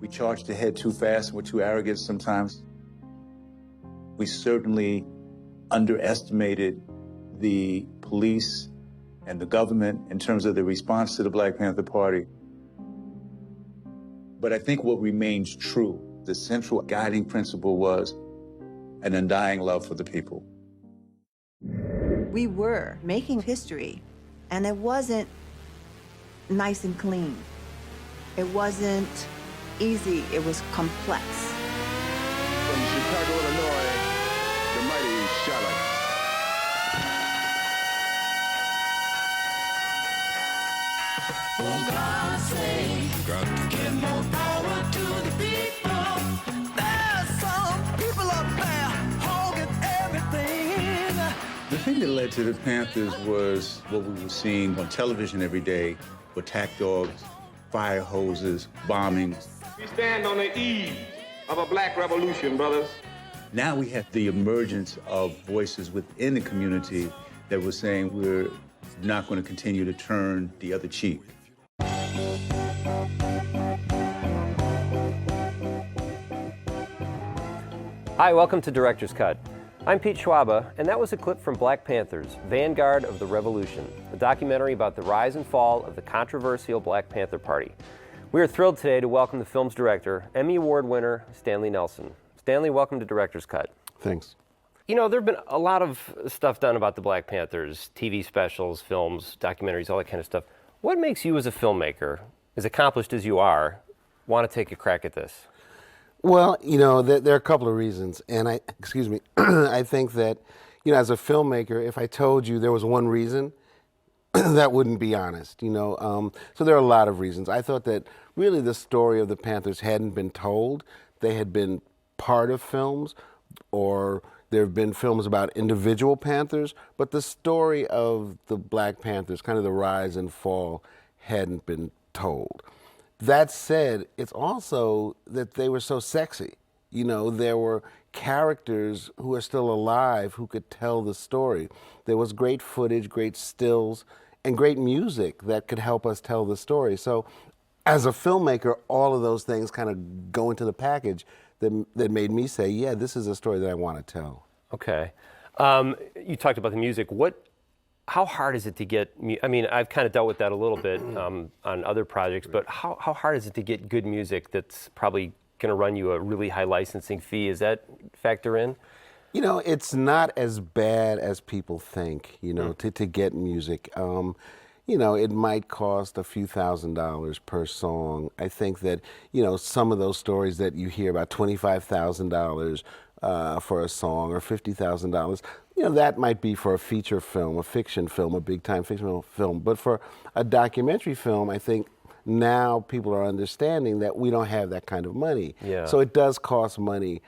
We charged ahead too fast, we're too arrogant sometimes. We certainly underestimated the police and the government in terms of the response to the Black Panther Party. But I think what remains true, the central guiding principle was an undying love for the people. We were making history, and it wasn't nice and clean. It wasn't easy, it was complex. From Chicago, Illinois, the mighty Charlotte. For God's sake, give more power to the people. There's some people up there holding everything. The thing that led to the Panthers was what we were seeing on television every day, attack dogs, fire hoses, bombings. We stand on the eve of a black revolution, brothers. Now we have the emergence of voices within the community that were saying we're not going to continue to turn the other cheek. Hi, welcome to Director's Cut. I'm Pete Schwaba, and that was a clip from Black Panthers, Vanguard of the Revolution, a documentary about the rise and fall of the controversial Black Panther Party. We are thrilled today to welcome the film's director, Emmy Award winner, Stanley Nelson. Stanley, welcome to Director's Cut. Thanks. You know, there have been a lot of stuff done about the Black Panthers, TV specials, films, documentaries, all that kind of stuff. What makes you as a filmmaker, as accomplished as you are, want to take a crack at this? Well, you know, there are a couple of reasons, and I think that, you know, as a filmmaker, if I told you there was one reason, that wouldn't be honest, you know. So there are a lot of reasons. I thought that really the story of the Panthers hadn't been told. They had been part of films, or there have been films about individual Panthers, but the story of the Black Panthers, kind of the rise and fall, hadn't been told. That said, it's also that they were so sexy. You know, there were characters who are still alive who could tell the story. There was great footage, great stills, and great music that could help us tell the story. So as a filmmaker, all of those things kind of go into the package that made me say, yeah, this is a story that I want to tell. Okay. You talked about the music. How hard is it to get, I mean, I've kind of dealt with that a little bit on other projects, but how hard is it to get good music that's probably going to run you a really high licensing fee? Is that factor in? You know, it's not as bad as people think, you know, to get music. You know, it might cost a few $1,000s per song. I think that, you know, some of those stories that you hear about $25,000 for a song or $50,000, you know, that might be for a feature film, a fiction film, a big-time fictional film. But for a documentary film, I think now people are understanding that we don't have that kind of money. Yeah. So it does cost money.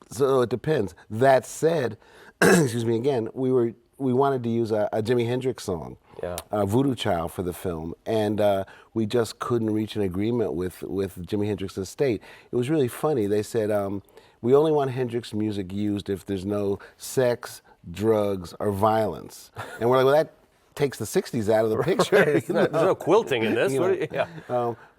So it depends. That said, excuse me again, we wanted to use a Jimi Hendrix song, Voodoo Child, for the film, and we just couldn't reach an agreement with Jimi Hendrix's estate. It was really funny. They said, we only want Hendrix music used if there's no sex, drugs, or violence. And we're like, well, that takes the 60s out of the picture. Right. There's no quilting in this.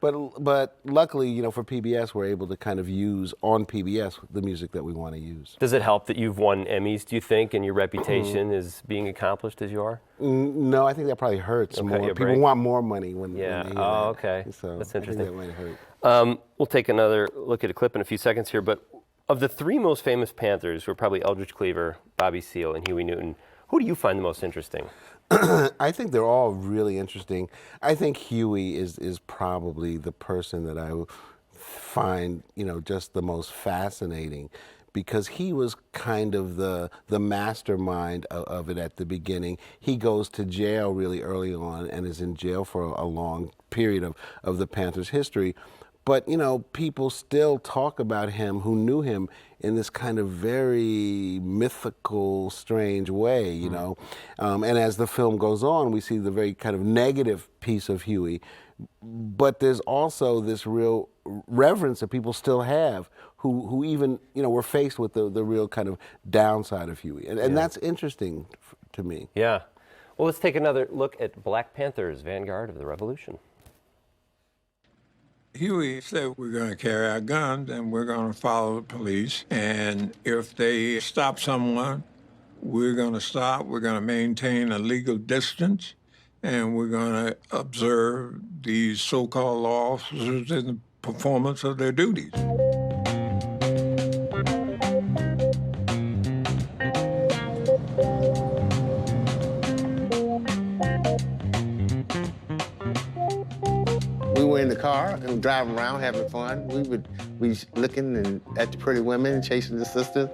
But luckily, you know, for PBS, we're able to kind of use on PBS the music that we want to use. Does it help that you've won Emmys, do you think, and your reputation is being accomplished as you are? No, I think that probably hurts more. People want more money when they hear that. Okay. So that's interesting. I think that might hurt. We'll take another look at a clip in a few seconds here, but of the three most famous Panthers, who are probably Eldridge Cleaver, Bobby Seale, and Huey Newton, who do you find the most interesting? I think they're all really interesting. I think Huey is probably the person that I find, you know, just the most fascinating, because he was kind of the mastermind of it at the beginning. He goes to jail really early on and is in jail for a long period of the Panthers' history. But, you know, people still talk about him who knew him in this kind of very mythical, strange way, you know. And as the film goes on, we see the very kind of negative piece of Huey. But there's also this real reverence that people still have who even, you know, were faced with the real kind of downside of Huey. And that's interesting to me. Yeah. Well, let's take another look at Black Panthers, Vanguard of the Revolution. Huey said, we're going to carry our guns and we're going to follow the police. And if they stop someone, we're going to stop. We're going to maintain a legal distance. And we're going to observe these so-called law officers in the performance of their duties. We were in the car and driving around having fun. We would be looking at the pretty women and chasing the sisters.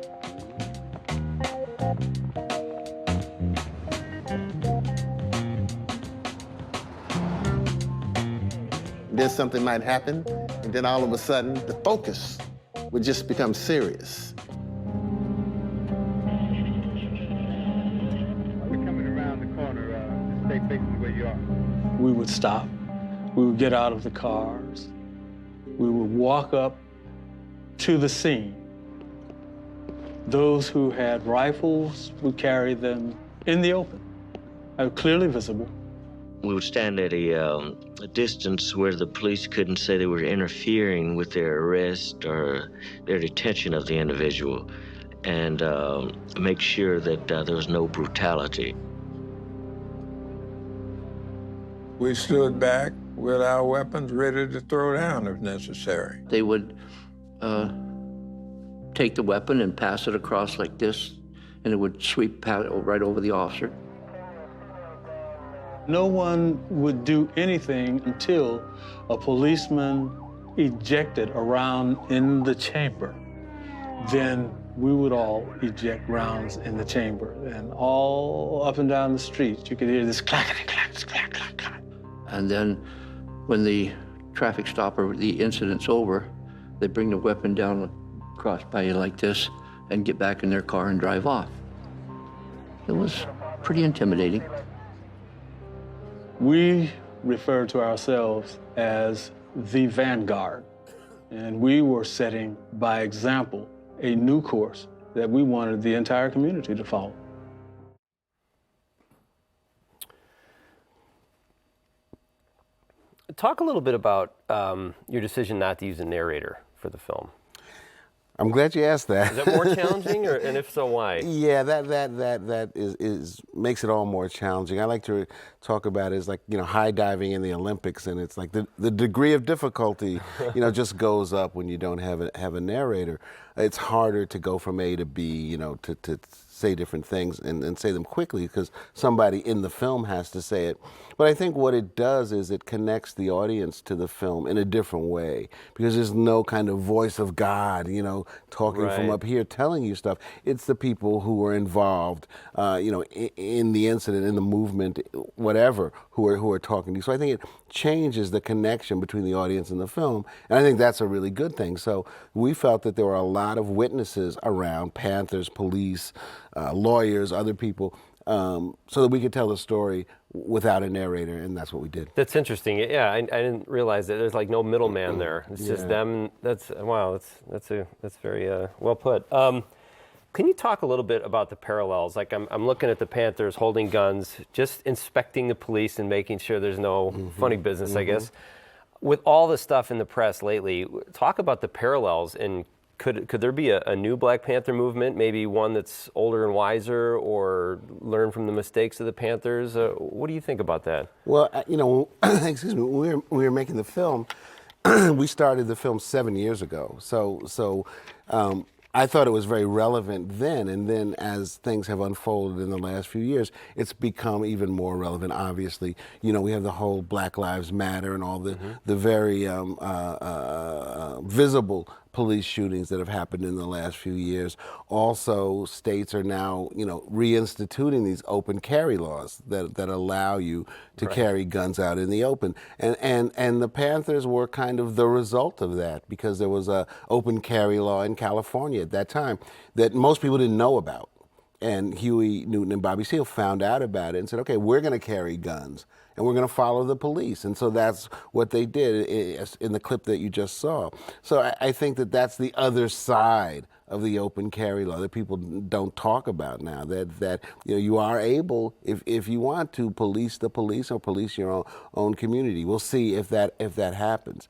Then something might happen, and then all of a sudden, the focus would just become serious. We're coming around the corner. Stay facing where you are. We would stop. We would get out of the cars. We would walk up to the scene. Those who had rifles would carry them in the open, clearly visible. We would stand at a distance where the police couldn't say they were interfering with their arrest or their detention of the individual, and make sure that there was no brutality. We stood back with our weapons ready to throw down if necessary. They would take the weapon and pass it across like this, and it would sweep right over the officer. No one would do anything until a policeman ejected around in the chamber. Then we would all eject rounds in the chamber, and all up and down the street, you could hear this clackety clack, clack, clack, clack. And then when the traffic stop or the incident's over, they bring the weapon down across by you like this and get back in their car and drive off. It was pretty intimidating. We refer to ourselves as the Vanguard, and we were setting, by example, a new course that we wanted the entire community to follow. Talk a little bit about your decision not to use a narrator for the film. I'm glad you asked that. Is that more challenging, and if so, why? Yeah, that is makes it all more challenging. I like to talk about it as like, you know, high diving in the Olympics, and it's like the degree of difficulty, you know, just goes up when you don't have a narrator. It's harder to go from A to B, you know, to say different things and say them quickly because somebody in the film has to say it. But I think what it does is it connects the audience to the film in a different way because there's no kind of voice of God, you know, talking from up here telling you stuff. It's the people who were involved, you know, in the incident, in the movement, whatever, who are talking to you. So I think it changes the connection between the audience and the film, and I think that's a really good thing. So we felt that there were a lot of witnesses around, Panthers, police, lawyers, other people, so that we could tell the story without a narrator, and that's what we did. That's interesting. Yeah, I didn't realize that there's like no middleman there. It's just them. That's wow. That's very well put. Can you talk a little bit about the parallels? Like I'm looking at the Panthers holding guns, just inspecting the police and making sure there's no funny business, I guess. With all the stuff in the press lately, talk about the parallels, and could there be a new Black Panther movement, maybe one that's older and wiser, or learn from the mistakes of the Panthers? What do you think about that? Well, you know, excuse me, when we were making the film, we started the film 7 years ago. So I thought it was very relevant then, and then as things have unfolded in the last few years, it's become even more relevant, obviously. You know, we have the whole Black Lives Matter and all the very visible police shootings that have happened in the last few years. Also, states are now, reinstituting these open carry laws that allow you to carry guns out in the open. And the Panthers were kind of the result of that, because there was a open carry law in California at that time that most people didn't know about. And Huey Newton and Bobby Seale found out about it and said, okay, we're going to carry guns and we're going to follow the police. And so that's what they did in the clip that you just saw. So I think that that's the other side of the open carry law that people don't talk about now, that you are able, if you want to, police the police or police your own community. We'll see if that happens.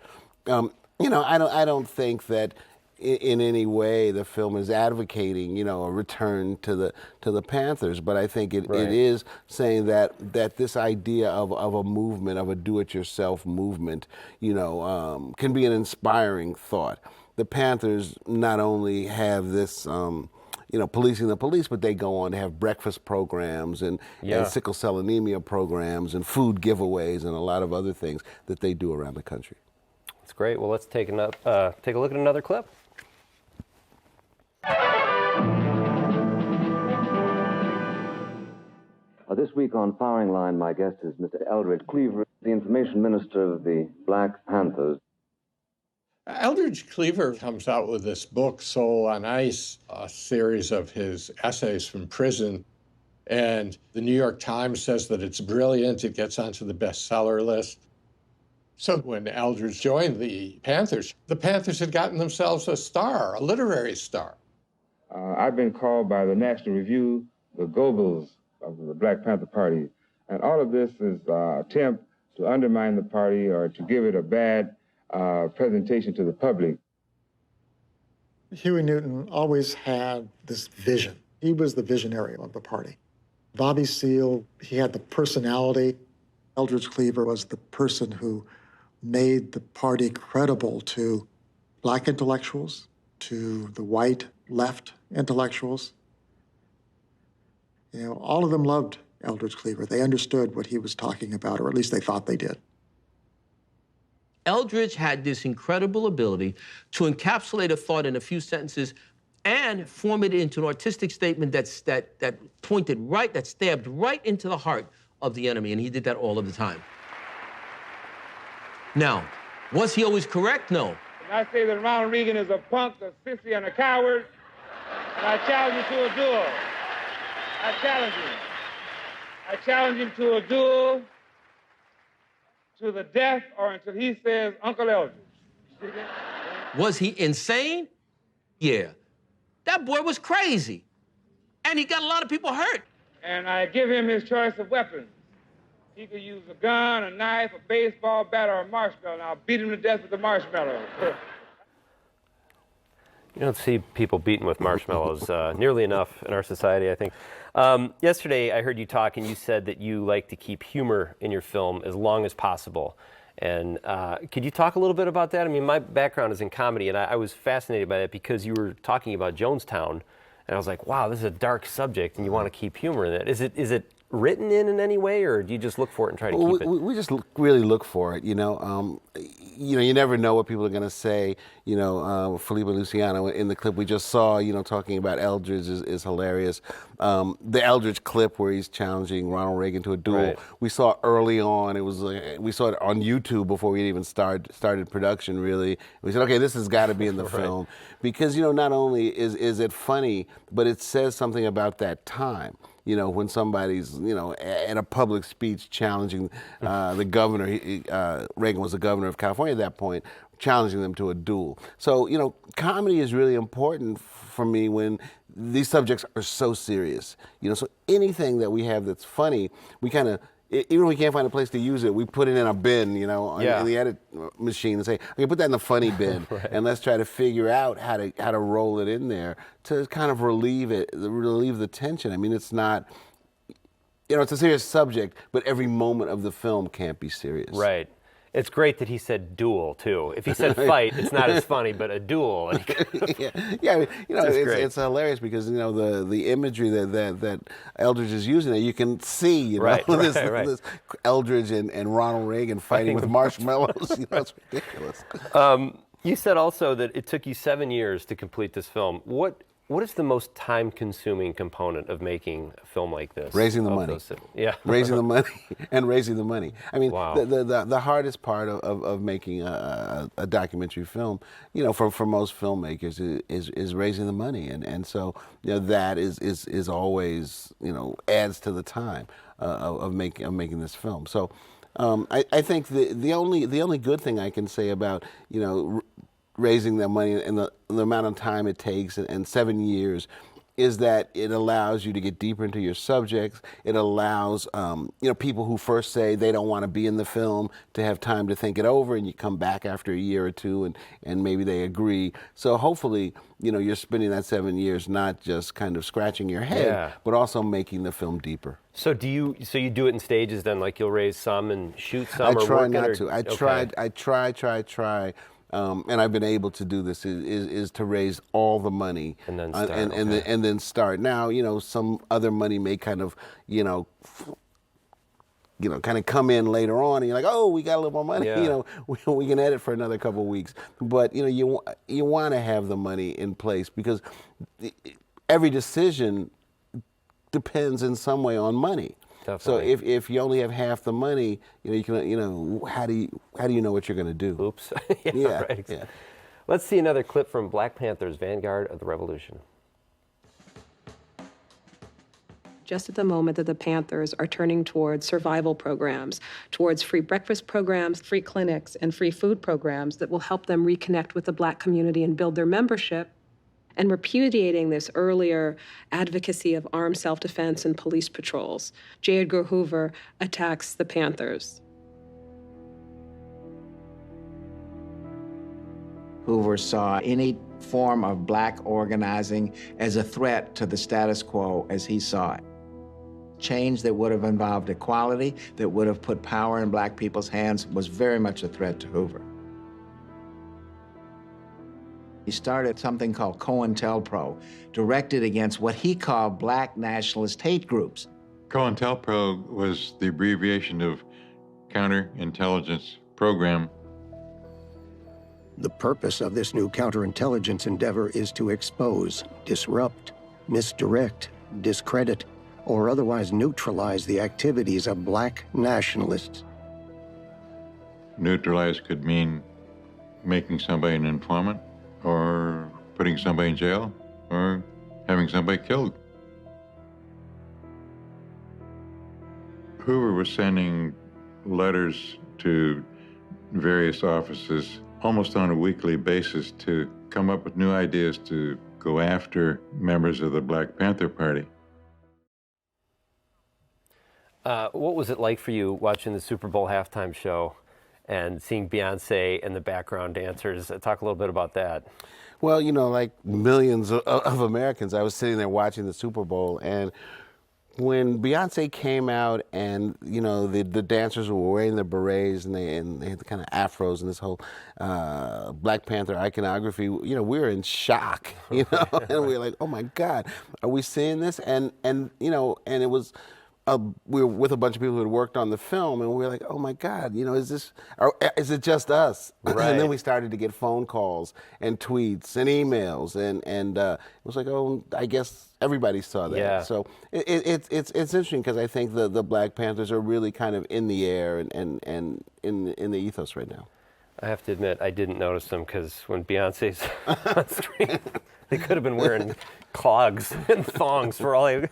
I don't think that in any way the film is advocating, a return to the Panthers, but I think it is saying that this idea of a movement, of a do-it-yourself movement, can be an inspiring thought. The Panthers not only have this, policing the police, but they go on to have breakfast programs and sickle cell anemia programs and food giveaways and a lot of other things that they do around the country. That's great. Well, let's take a look at another clip. This week on Firing Line, my guest is Mr. Eldridge Cleaver, the information minister of the Black Panthers. Eldridge Cleaver comes out with this book, Soul on Ice, a series of his essays from prison. And the New York Times says that it's brilliant. It gets onto the bestseller list. So when Eldridge joined the Panthers had gotten themselves a star, a literary star. I've been called by the National Review the Goebbels of the Black Panther Party. And all of this is an attempt to undermine the party or to give it a bad presentation to the public. Huey Newton always had this vision. He was the visionary of the party. Bobby Seale, he had the personality. Eldridge Cleaver was the person who made the party credible to black intellectuals, to the white left intellectuals. All of them loved Eldridge Cleaver. They understood what he was talking about, or at least they thought they did. Eldridge had this incredible ability to encapsulate a thought in a few sentences and form it into an artistic statement that pointed right, that stabbed right into the heart of the enemy, and he did that all of the time. Now, was he always correct? No. And I say that Ronald Reagan is a punk, a sissy, and a coward, and I challenge him to a duel. I challenge him. I challenge him to a duel to the death or until he says, Uncle Eldridge. Was he insane? Yeah. That boy was crazy. And he got a lot of people hurt. And I give him his choice of weapons. He could use a gun, a knife, a baseball bat, or a marshmallow, and I'll beat him to death with the marshmallow. You don't see people beaten with marshmallows nearly enough in our society, I think. Yesterday, I heard you talk, and you said that you like to keep humor in your film as long as possible. And could you talk a little bit about that? I mean, my background is in comedy, and I was fascinated by that because you were talking about Jonestown, and I was like, wow, this is a dark subject, and you want to keep humor in it. Is it written in any way, or do you just look for it and try to keep it? We just really look for it, you never know what people are going to say. Felipe Luciano in the clip we just saw, talking about Eldridge is hilarious. The Eldridge clip where he's challenging Ronald Reagan to a duel, we saw early on. We saw it on YouTube before we even started production, really. We said, okay, this has got to be in the film. Because, not only is it funny, but it says something about that time. When somebody's, at a public speech challenging the governor, Reagan was the governor of California at that point, challenging them to a duel. So, comedy is really important for me when these subjects are so serious. So anything that we have that's funny, we kind of, even if we can't find a place to use it, we put it in a bin, in the edit machine and say, okay, put that in the funny bin, and let's try to figure out how to roll it in there to kind of relieve the tension. I mean, it's not, it's a serious subject, but every moment of the film can't be serious. Right. It's great that he said duel, too. If he said fight, it's not as funny, but a duel. It's hilarious because, the imagery that Eldridge is using, that you can see, this Eldridge and Ronald Reagan fighting with marshmallows. It's ridiculous. You said also that it took you 7 years to complete this film. What is the most time-consuming component of making a film like this? Raising the money. Yeah. Raising the money and raising the money. I mean, wow. the hardest part of making a documentary film, you know, for most filmmakers is raising the money. And so, you know, that is always, you know, adds to the time of making this film. So I think the only good thing I can say about, you know, raising their money and the amount of time it takes and 7 years is that it allows you to get deeper into your subjects. It allows you know, people who first say they don't want to be in the film to have time to think it over, and you come back after a year or two and maybe they agree. So hopefully, you know, you're spending that 7 years not just kind of scratching your head, but also making the film deeper. So you do it in stages then, like you'll raise some and shoot some? I try not to. I try. And I've been able to do this is to raise all the money and then start. And then start. Now, you know, some other money may kind of, kind of come in later on, and you're like, oh, we got a little more money. Yeah. You know, we can edit for another couple of weeks. But you know, you want to have the money in place because every decision depends in some way on money. Definitely. So if you only have half the money, you know, you can, you know, how do you know what you're going to do? Oops. Right. Yeah. Let's see another clip from Black Panthers Vanguard of the Revolution. Just at the moment that the Panthers are turning towards survival programs, towards free breakfast programs, free clinics, and free food programs that will help them reconnect with the Black community and build their membership, and repudiating this earlier advocacy of armed self-defense and police patrols, J. Edgar Hoover attacks the Panthers. Hoover saw any form of Black organizing as a threat to the status quo as he saw it. Change that would have involved equality, that would have put power in Black people's hands, was very much a threat to Hoover. He started something called COINTELPRO, directed against what he called Black nationalist hate groups. COINTELPRO was the abbreviation of Counterintelligence Program. The purpose of this new counterintelligence endeavor is to expose, disrupt, misdirect, discredit, or otherwise neutralize the activities of Black nationalists. Neutralize could mean making somebody an informant, or putting somebody in jail, or having somebody killed. Hoover was sending letters to various offices almost on a weekly basis to come up with new ideas to go after members of the Black Panther Party. What was it like for you watching the Super Bowl halftime show and seeing Beyonce and the background dancers? Talk a little bit about that. Well, you know, like millions of Americans, I was sitting there watching the Super Bowl, and when Beyonce came out and, you know, the dancers were wearing their berets and they had the kind of afros and this whole Black Panther iconography, you know, we were in shock, you know, and we were like, oh my God, are we seeing this? And you know, and it was, we were with a bunch of people who had worked on the film, and we were like, oh my God, you know, is it just us? Right. And then we started to get phone calls and tweets and emails, and it was like, oh, I guess everybody saw that. Yeah. So it's interesting because I think the Black Panthers are really kind of in the air and in the ethos right now. I have to admit, I didn't notice them because when Beyonce's on screen, they could have been wearing clogs and thongs for all I...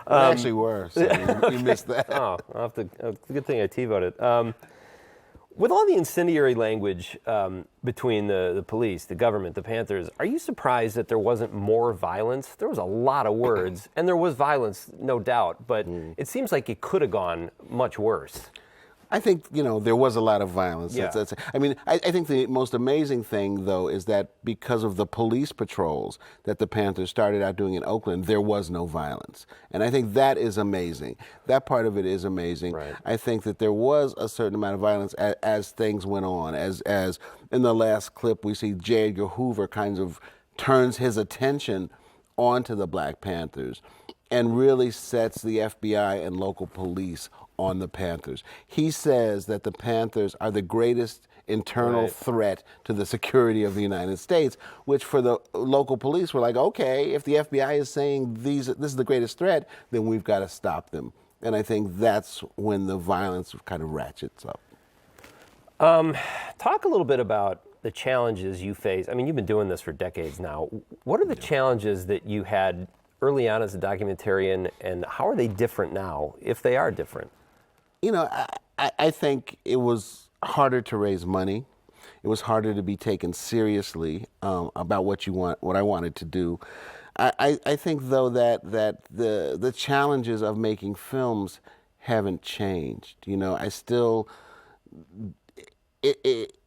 They actually were, so you missed that. Oh, I'll have to, good thing I TiVoed it. With all the incendiary language between the police, the government, the Panthers, are you surprised that there wasn't more violence? There was a lot of words, and there was violence, no doubt, but it seems like it could have gone much worse. I think, you know, there was a lot of violence. Yeah. I mean, I think the most amazing thing, though, is that because of the police patrols that the Panthers started out doing in Oakland, there was no violence. And I think that is amazing. That part of it is amazing. Right. I think that there was a certain amount of violence as things went on. As in the last clip, we see J. Edgar Hoover kind of turns his attention onto the Black Panthers and really sets the FBI and local police on the Panthers. He says that the Panthers are the greatest internal threat to the security of the United States, which for the local police were like, okay, if the FBI is saying this is the greatest threat, then we've got to stop them. And I think that's when the violence kind of ratchets up. Talk a little bit about the challenges you face. I mean, you've been doing this for decades now. What are the challenges that you had early on as a documentarian, and how are they different now, if they are different? You know, I think it was harder to raise money. It was harder to be taken seriously about what I wanted to do. I think, though, that the challenges of making films haven't changed. You know, I still,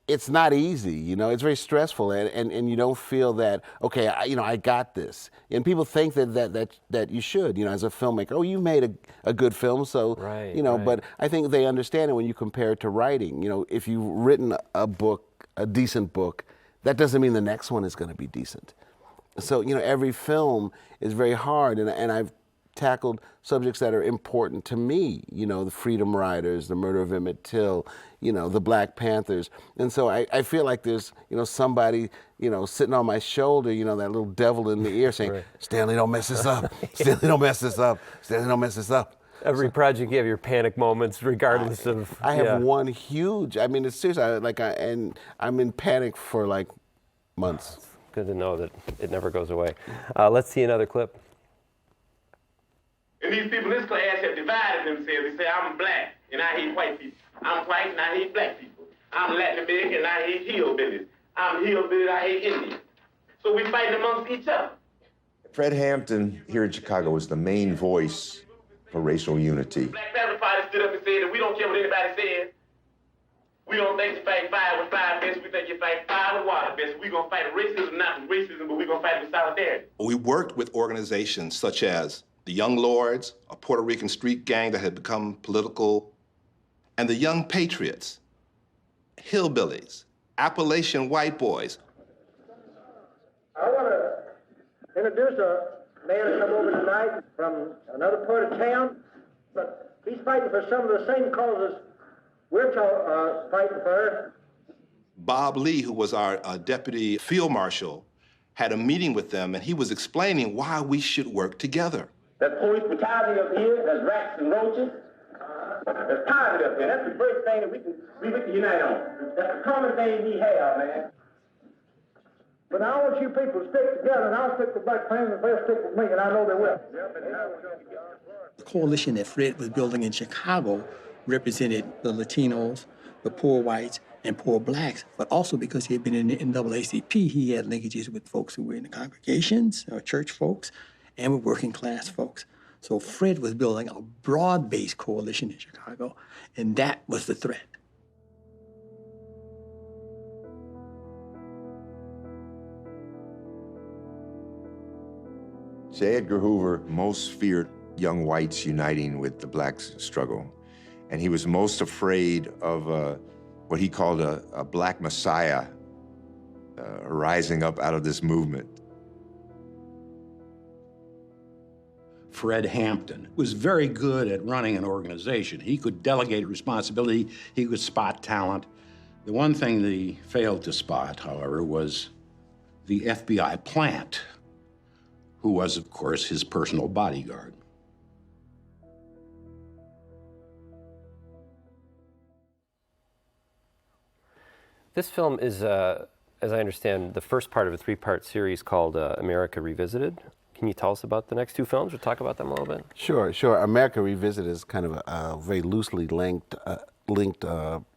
it's not easy, you know, it's very stressful, and you don't feel that, okay, I got this. And people think that you should, you know, as a filmmaker, oh, you made a good film, so, but I think they understand it when you compare it to writing. You know, if you've written a book, a decent book, that doesn't mean the next one is going to be decent. So, you know, every film is very hard, and I've tackled subjects that are important to me, you know, the Freedom Riders, the murder of Emmett Till, you know, the Black Panthers. And so I feel like there's, you know, somebody, you know, sitting on my shoulder, you know, that little devil in the ear saying, Stanley, don't mess this up. Stanley, don't mess this up. Stanley, don't mess this up. Every project you have your panic moments, regardless of. I have one huge, I mean, it's serious, and I'm in panic for like months. Good to know that it never goes away. Let's see another clip. And these people in this class have divided themselves. They say, I'm black, and I hate white people. I'm white, and I hate black people. I'm Latin American, and I hate hillbillies. I'm hillbilly, I hate Indians. So we fighting amongst each other. Fred Hampton here in Chicago was the main voice for racial unity. Black Panther Party stood up and said that we don't care what anybody says. We don't think you fight fire with fire best. We think you fight fire with water best. We're going to fight racism, not with racism, but we're going to fight with solidarity. We worked with organizations such as the Young Lords, a Puerto Rican street gang that had become political, and the Young Patriots, hillbillies, Appalachian white boys. I want to introduce a man who's come over tonight from another part of town, but he's fighting for some of the same causes we're fighting for. Bob Lee, who was our deputy field marshal, had a meeting with them, and he was explaining why we should work together. That police brutality up here, there's rats and roaches. There's poverty up there. That's the first thing that we can unite on. That's the common thing we have, man. But I want you people to stick together, and I'll stick with Black Panthers, and they'll stick with me, and I know they will. The coalition that Fred was building in Chicago represented the Latinos, the poor whites, and poor blacks, but also because he had been in the NAACP, he had linkages with folks who were in the congregations, or church folks, and with working class folks. So Fred was building a broad-based coalition in Chicago, and that was the threat. J. Edgar Hoover most feared young whites uniting with the black struggle. And he was most afraid of what he called a black messiah rising up out of this movement. Fred Hampton was very good at running an organization. He could delegate responsibility, he could spot talent. The one thing that he failed to spot, however, was the FBI plant, who was, of course, his personal bodyguard. This film is, as I understand, the first part of a three-part series called America Revisited. Can you tell us about the next two films or talk about them a little bit? Sure. America Revisited is kind of a very loosely linked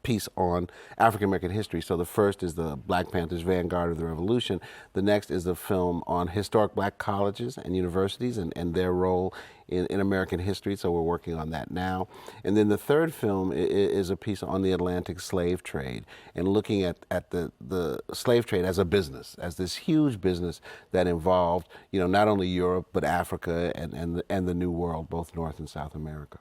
piece on African American history. So the first is the Black Panthers Vanguard of the Revolution. The next is a film on historic black colleges and universities and their role in American history. So we're working on that now. And then the third film is a piece on the Atlantic slave trade and looking at the slave trade as a business, as this huge business that involved, you know, not only Europe but Africa and the New World, both North and South America.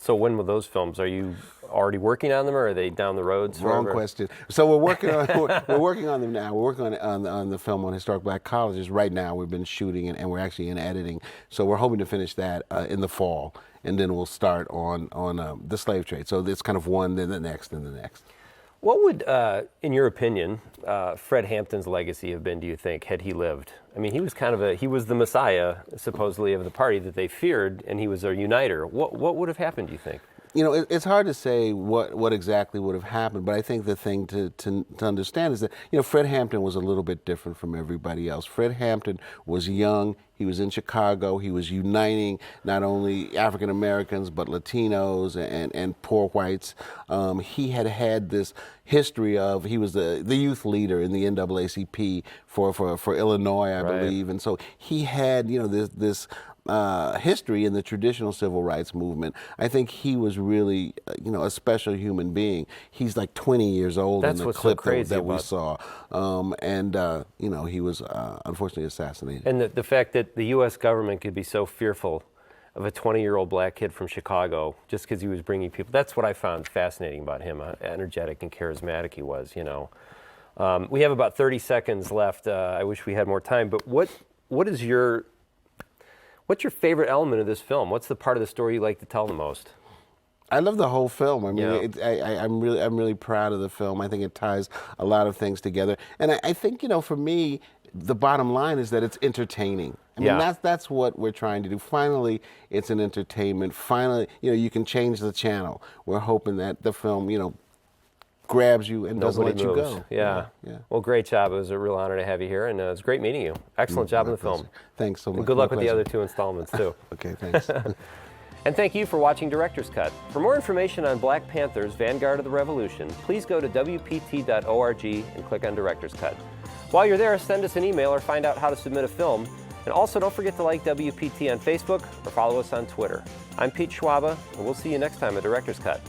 So when will those films? Are you already working on them, or are they down the road? Wrong question. So we're working on we're working on them now. We're working on the film on historic black colleges right now. We've been shooting and we're actually in editing. So we're hoping to finish that in the fall, and then we'll start on the slave trade. So it's kind of one, then the next, then the next. What would, in your opinion, Fred Hampton's legacy have been, do you think, had he lived? I mean, he was he was the messiah, supposedly, of the party that they feared, and he was a uniter. What would have happened, do you think? You know, it's hard to say what exactly would have happened, but I think the thing to understand is that, you know, Fred Hampton was a little bit different from everybody else. Fred Hampton was young. He was in Chicago. He was uniting not only African Americans, but Latinos and poor whites. He had this history of, he was the youth leader in the NAACP for Illinois, I believe. And so he had, you know, this history in the traditional civil rights movement. I think he was really, you know, a special human being. He's like 20 years old in the clip that we saw. You know, he was unfortunately assassinated. And the fact that the U.S. government could be so fearful of a 20-year-old black kid from Chicago just because he was bringing people, that's what I found fascinating about him, how energetic and charismatic he was, you know. We have about 30 seconds left. I wish we had more time, but what's your favorite element of this film? What's the part of the story you like to tell the most? I love the whole film. I mean, Yeah. I'm really proud of the film. I think it ties a lot of things together. And I think, you know, for me, the bottom line is that it's entertaining. I mean, that's what we're trying to do. Finally, it's an entertainment. Finally, you know, you can change the channel. We're hoping that the film, you know, grabs you and doesn't let you go. Yeah. Well, great job. It was a real honor to have you here, and it was great meeting you. Excellent job in the film. Thanks so much. And good luck with the other 2 installments, too. Okay, thanks. And thank you for watching Director's Cut. For more information on Black Panthers, Vanguard of the Revolution, please go to wpt.org and click on Director's Cut. While you're there, send us an email or find out how to submit a film. And also, don't forget to like WPT on Facebook or follow us on Twitter. I'm Pete Schwaba, and we'll see you next time at Director's Cut.